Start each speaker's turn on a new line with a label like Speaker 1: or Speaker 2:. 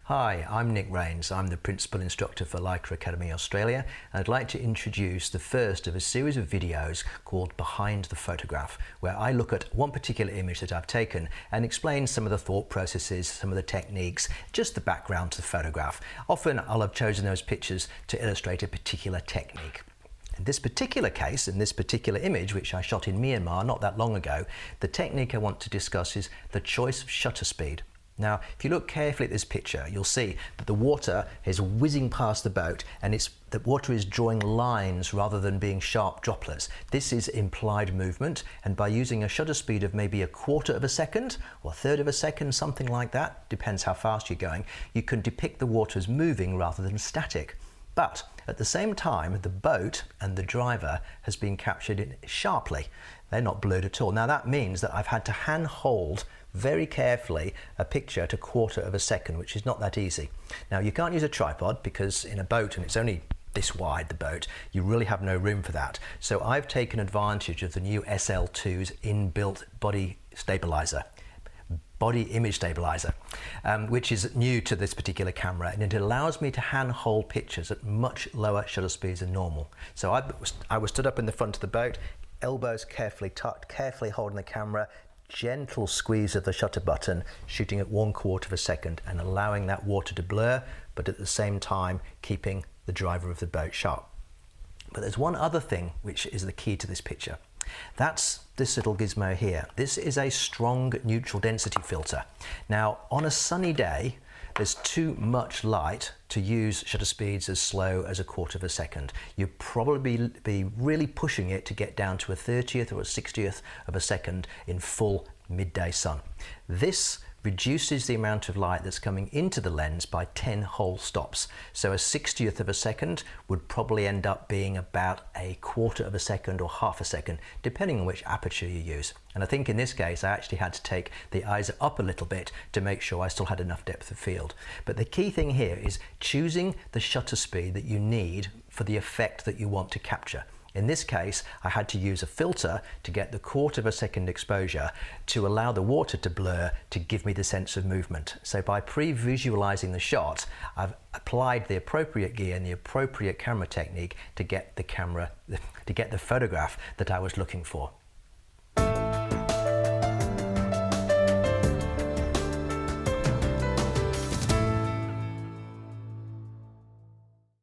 Speaker 1: Hi, I'm Nick Rains. I'm the Principal Instructor for Leica Academy Australia, and I'd like to introduce the first of a series of videos called Behind the Photograph, where I look at one particular image that I've taken and explain some of the thought processes, some of the techniques, just the background to the photograph. Often I'll have chosen those pictures to illustrate a particular technique. In this particular case, in this particular image, which I shot in Myanmar not that long ago, the technique I want to discuss is the choice of shutter speed. Now, if you look carefully at this picture, you'll see that the water is whizzing past the boat and the water is drawing lines rather than being sharp droplets. This is implied movement, and by using a shutter speed of maybe a quarter of a second or a third of a second, something like that, depends how fast you're going, you can depict the water as moving rather than static. But at the same time, the boat and the driver has been captured sharply. They're not blurred at all. Now that means that I've had to hand hold very carefully a picture at a quarter of a second, which is not that easy. Now you can't use a tripod because in a boat, and it's only this wide, the boat, you really have no room for that. So I've taken advantage of the new SL2's inbuilt body image stabilizer, which is new to this particular camera, and it allows me to hand hold pictures at much lower shutter speeds than normal. So I was stood up in the front of the boat, elbows carefully tucked, carefully holding the camera, gentle squeeze of the shutter button, shooting at 1/4 of a second and allowing that water to blur, but at the same time keeping the driver of the boat sharp. But there's one other thing which is the key to this picture. That's this little gizmo here. This is a strong neutral density filter. Now, on a sunny day, there's too much light to use shutter speeds as slow as a quarter of a second. You'd probably be really pushing it to get down to a 30th or a 60th of a second in full midday sun. This reduces the amount of light that's coming into the lens by 10 whole stops. So a 60th of a second would probably end up being about a quarter of a second or half a second, depending on which aperture you use. And I think in this case, I actually had to take the eyes up a little bit to make sure I still had enough depth of field. But the key thing here is choosing the shutter speed that you need for the effect that you want to capture. In this case, I had to use a filter to get the quarter of a second exposure to allow the water to blur to give me the sense of movement. So by pre-visualizing the shot, I've applied the appropriate gear and the appropriate camera technique to get the photograph that I was looking for.